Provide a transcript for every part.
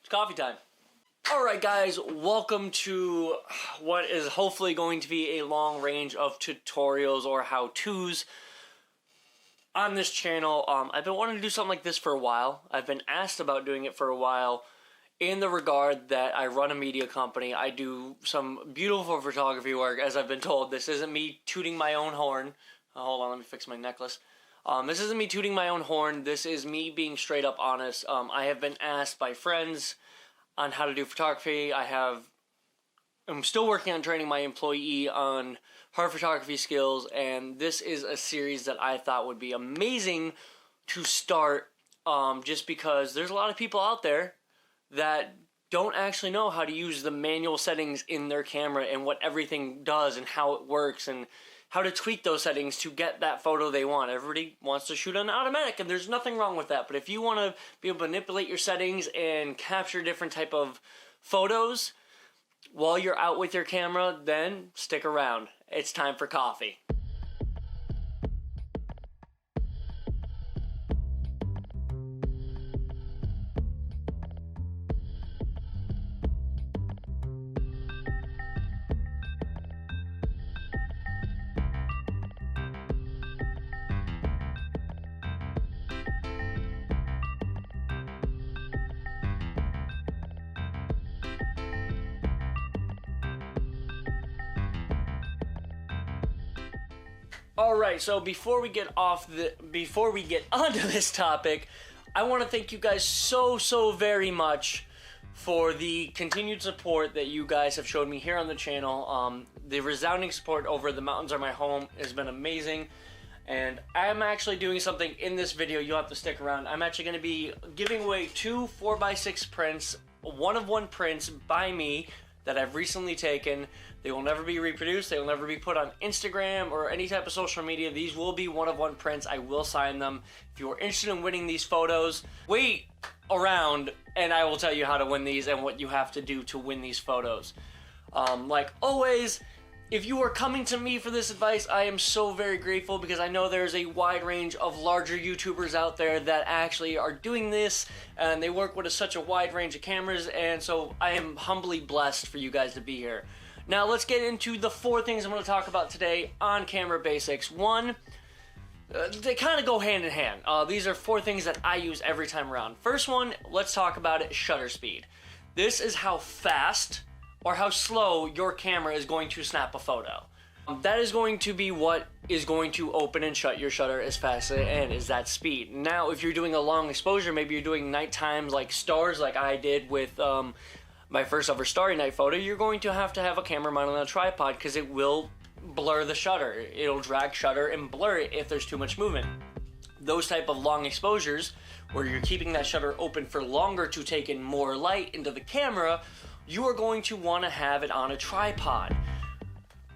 It's coffee time. Alright guys, welcome to what is hopefully going to be a long range of tutorials or how-tos on this channel. I've been wanting to do something like this for a while. I've been asked about doing it for a while in the regard that I run a media company. I do some beautiful photography work, as I've been told. This isn't me tooting my own horn. Hold on, let me fix my necklace. This isn't me tooting my own horn. This is me being straight up honest. I have been asked by friends on how to do photography. I'm still working on training my employee on her photography skills, and this is a series that I thought would be amazing to start, just because there's a lot of people out there that don't actually know how to use the manual settings in their camera and what everything does and how it works and how to tweak those settings to get that photo they want. Everybody wants to shoot on automatic, and there's nothing wrong with that. But if you want to be able to manipulate your settings and capture different type of photos while you're out with your camera, then stick around. It's time for coffee. Alright, so before we get onto this topic, I want to thank you guys so very much for the continued support that you guys have showed me here on the channel. The resounding support over The Mountains Are My Home has been amazing, and I'm actually doing something in this video. You'll have to stick around. I'm actually going to be giving away 2 4x6 prints, one-of-one prints by me that I've recently taken. They will never be reproduced. They will never be put on Instagram or any type of social media. These will be one-of-one prints. I will sign them. If you are interested in winning these photos, wait around and I will tell you how to win these and what you have to do to win these photos. Like always, if you are coming to me for this advice, I am so very grateful, because I know there's a wide range of larger YouTubers out there that actually are doing this, and they work with such a wide range of cameras, and so I am humbly blessed for you guys to be here. Now let's get into the 4 things I'm going to talk about today on camera basics. One, they kind of go hand in hand. These are 4 things that I use every time around. First one, let's talk about it, shutter speed. This is how fast or how slow your camera is going to snap a photo. That is going to be what is going to open and shut your shutter as fast as it is that speed. Now, if you're doing a long exposure, maybe you're doing nighttime like stars like I did with my first ever Starry Night photo, you're going to have a camera mounted on a tripod, because it will blur the shutter. It'll drag shutter and blur it if there's too much movement. Those type of long exposures, where you're keeping that shutter open for longer to take in more light into the camera, you are going to want to have it on a tripod.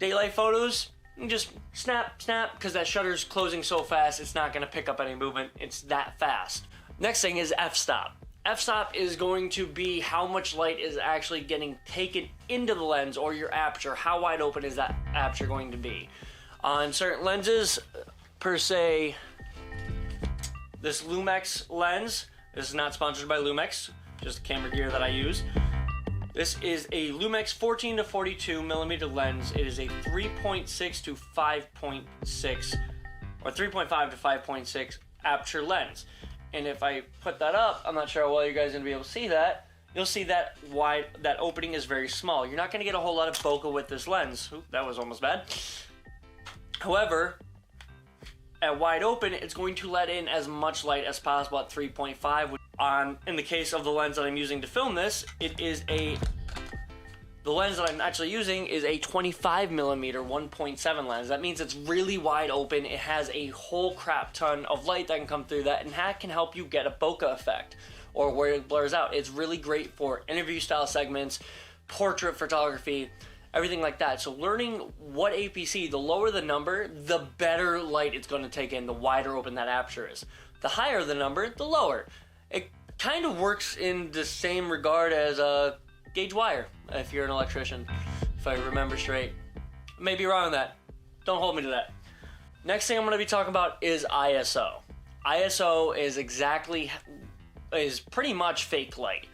Daylight photos, you just snap, because that shutter's closing so fast, it's not going to pick up any movement. It's that fast. Next thing is f-stop. F-stop is going to be how much light is actually getting taken into the lens or your aperture. How wide open is that aperture going to be? On certain lenses, per se, this Lumix lens, this is not sponsored by Lumix, just camera gear that I use. This is a Lumix 14 to 42 millimeter lens. It is a 3.6 to 5.6 or 3.5 to 5.6 aperture lens. And if I put that up, I'm not sure how well you guys are going to be able to see that. You'll see that that opening is very small. You're not going to get a whole lot of bokeh with this lens. Oop, that was almost bad. However, at wide open, it's going to let in as much light as possible at 3.5. In the case of the lens that I'm using to film this, the lens that I'm actually using is a 25 millimeter 1.7 lens. That means it's really wide open. It has a whole crap ton of light that can come through that, and that can help you get a bokeh effect, or where it blurs out. It's really great for interview style segments, portrait photography, everything like that. So learning what APC, the lower the number, the better light it's going to take in, the wider open that aperture is. The higher the number, the lower. It kind of works in the same regard as a gauge wire, if you're an electrician, if I remember straight. May be wrong on that. Don't hold me to that. Next thing I'm going to be talking about is ISO. ISO is pretty much fake light.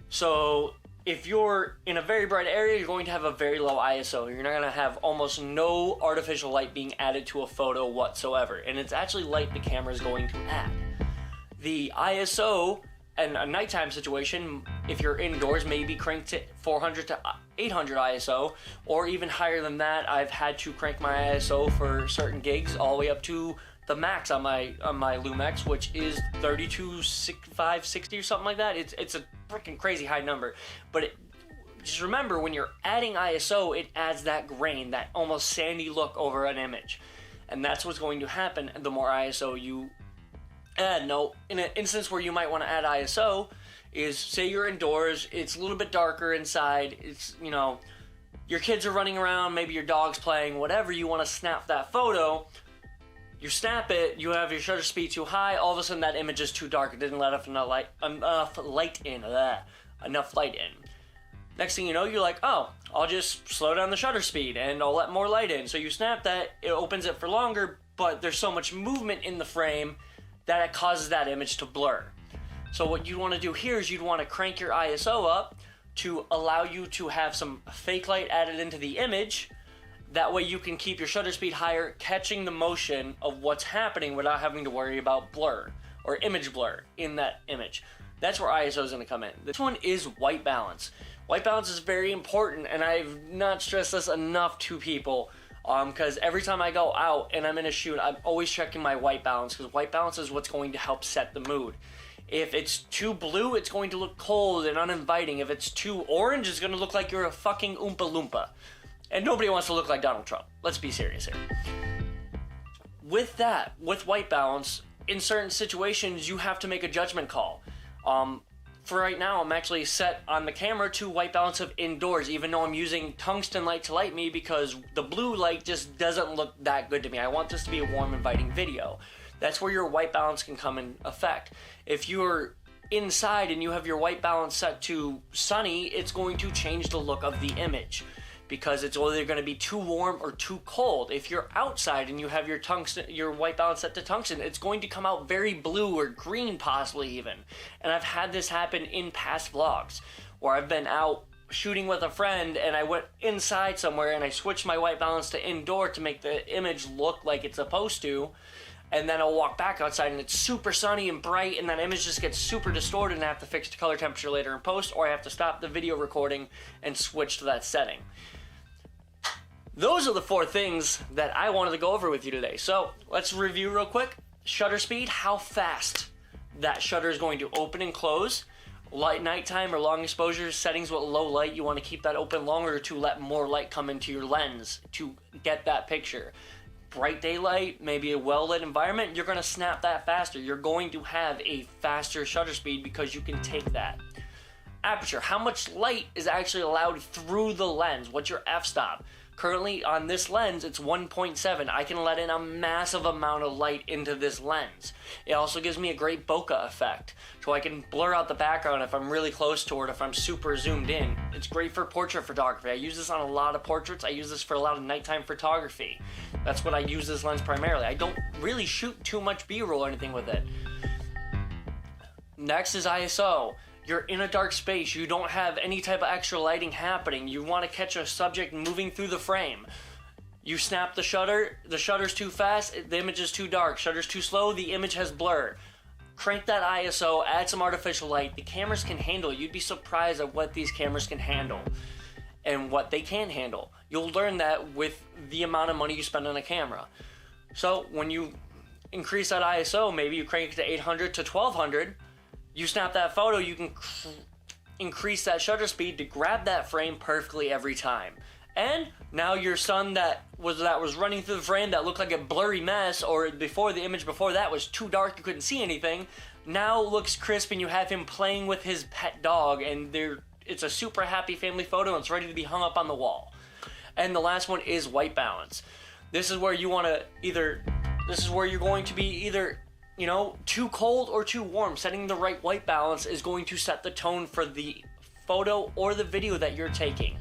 So if you're in a very bright area, you're going to have a very low ISO. You're not going to have almost no artificial light being added to a photo whatsoever. And it's actually light the camera is going to add. The ISO in a nighttime situation, if you're indoors, maybe cranked to 400 to 800 ISO, or even higher than that. I've had to crank my ISO for certain gigs all the way up to the max on my Lumex, which is 3265, 60 or something like that. It's a freaking crazy high number. But just remember, when you're adding ISO, it adds that grain, that almost sandy look over an image. And that's what's going to happen the more ISO you add. Now, in an instance where you might want to add ISO is, say you're indoors, it's a little bit darker inside, it's, you know, your kids are running around, maybe your dog's playing, whatever, you want to snap that photo. You snap it, you have your shutter speed too high, all of a sudden that image is too dark. It didn't let enough light in. Next thing you know, you're like, oh, I'll just slow down the shutter speed and I'll let more light in. So you snap that, it opens it for longer, but there's so much movement in the frame that it causes that image to blur. So what you want to do here is you'd want to crank your ISO up to allow you to have some fake light added into the image. That way you can keep your shutter speed higher, catching the motion of what's happening without having to worry about blur or image blur in that image. That's where ISO is going to come in. This one is white balance. White balance is very important, and I've not stressed this enough to people, because every time I go out and I'm in a shoot, I'm always checking my white balance, because white balance is what's going to help set the mood. If it's too blue, it's going to look cold and uninviting. If it's too orange, it's going to look like you're a fucking Oompa Loompa. And nobody wants to look like Donald Trump. Let's be serious here. With that, with white balance, in certain situations, you have to make a judgment call. For right now, I'm actually set on the camera to white balance of indoors, even though I'm using tungsten light to light me, because the blue light just doesn't look that good to me. I want this to be a warm, inviting video. That's where your white balance can come in effect. If you're inside and you have your white balance set to sunny, it's going to change the look of the image, because it's either going to be too warm or too cold. If you're outside and you have your white balance set to tungsten, it's going to come out very blue or green, possibly even. And I've had this happen in past vlogs, where I've been out shooting with a friend and I went inside somewhere and I switched my white balance to indoor to make the image look like it's supposed to. And then I'll walk back outside and it's super sunny and bright, and that image just gets super distorted, and I have to fix the color temperature later in post, or I have to stop the video recording and switch to that setting. Those are the 4 things that I wanted to go over with you today. So let's review real quick. Shutter speed, how fast that shutter is going to open and close. Light, nighttime or long exposure settings with low light, you want to keep that open longer to let more light come into your lens to get that picture. Bright daylight, maybe a well-lit environment, you're going to snap that faster. You're going to have a faster shutter speed because you can take that. Aperture, how much light is actually allowed through the lens? What's your f-stop? Currently on this lens, it's 1.7. I can let in a massive amount of light into this lens. It also gives me a great bokeh effect, so I can blur out the background if I'm really close to it, if I'm super zoomed in. It's great for portrait photography. I use this on a lot of portraits. I use this for a lot of nighttime photography. That's what I use this lens primarily. I don't really shoot too much B-roll or anything with it. Next is ISO. You're in a dark space, you don't have any type of extra lighting happening, you want to catch a subject moving through the frame. You snap the shutter's too fast, the image is too dark, shutter's too slow, the image has blur. Crank that ISO, add some artificial light, the cameras can handle it. You'd be surprised at what these cameras can handle and what they can handle. You'll learn that with the amount of money you spend on a camera. So when you increase that ISO, maybe you crank it to 800 to 1200, you snap that photo, you can increase that shutter speed to grab that frame perfectly every time. And now your son that was running through the frame that looked like a blurry mess, or before the image before that was too dark you couldn't see anything, now looks crisp, and you have him playing with his pet dog, and it's a super happy family photo and it's ready to be hung up on the wall. And the last one is white balance. This is where you're going to be either, you know, too cold or too warm. Setting the right white balance is going to set the tone for the photo or the video that you're taking.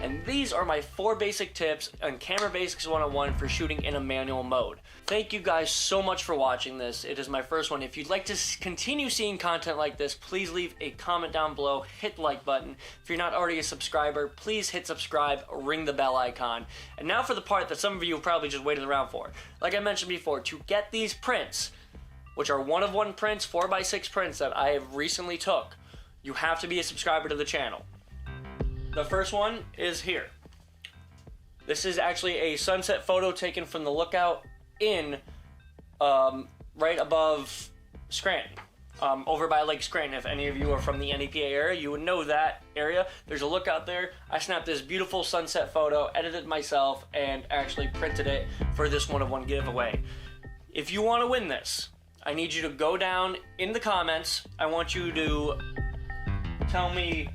And these are my 4 basic tips on Camera Basics 101 for shooting in a manual mode. thank you guys so much for watching this. It is my first one. If you'd like to continue seeing content like this, please leave a comment down below, hit the like button. If you're not already a subscriber, please hit subscribe, ring the bell icon. And now for the part that some of you have probably just waited around for. Like I mentioned before, to get these prints, which are one-of-one prints, 4x6 prints that I have recently took, you have to be a subscriber to the channel. The first one is here. This is actually a sunset photo taken from the lookout in right above Scranton, over by Lake Scranton. If any of you are from the NEPA area, you would know that area. There's a lookout there. I snapped this beautiful sunset photo, edited it myself, and actually printed it for this one-of-one giveaway. If you want to win this, I need you to go down in the comments. I want you to tell me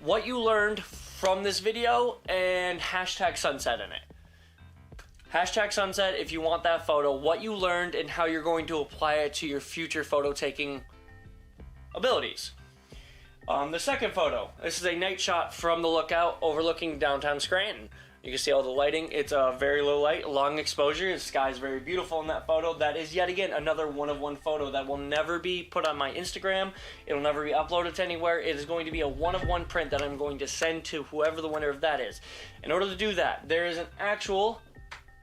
what you learned from this video and hashtag sunset in it. Hashtag sunset if you want that photo, what you learned and how you're going to apply it to your future photo taking abilities. The second photo, this is a night shot from the lookout overlooking downtown Scranton. You can see all the lighting. It's a very low light, long exposure. The sky is very beautiful in that photo. That is yet again another one-of-one photo that will never be put on my Instagram. It'll never be uploaded to anywhere. It is going to be a one-of-one print that I'm going to send to whoever the winner of that is. In order to do that, there is an actual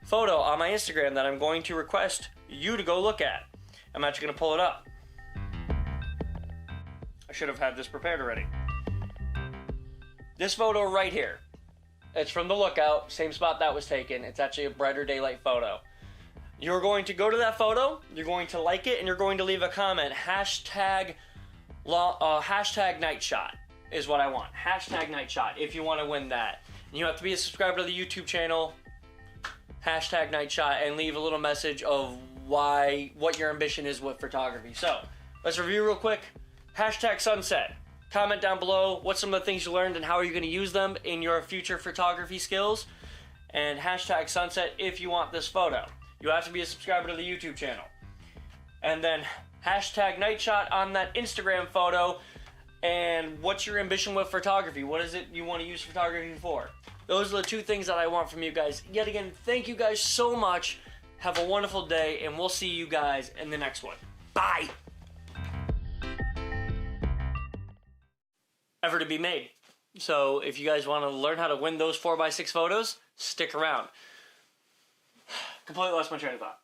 photo on my Instagram that I'm going to request you to go look at. I'm actually going to pull it up. I should have had this prepared already. This photo right here. It's from the lookout, same spot that was taken. It's actually a brighter daylight photo. You're going to go to that photo, you're going to like it, and you're going to leave a comment. Hashtag nightshot is what I want. Hashtag nightshot if you want to win that. And you have to be a subscriber to the YouTube channel. Hashtag nightshot, and leave a little message of what your ambition is with photography. So, let's review real quick. Hashtag sunset. Comment down below what's some of the things you learned and how are you going to use them in your future photography skills. And hashtag sunset if you want this photo. You have to be a subscriber to the YouTube channel. And then hashtag nightshot on that Instagram photo. And what's your ambition with photography? What is it you want to use photography for? Those are the two things that I want from you guys. Yet again, thank you guys so much. Have a wonderful day, and we'll see you guys in the next one. Bye! Ever to be made. So if you guys want to learn how to win those 4x6 photos, stick around. Completely lost my train of thought.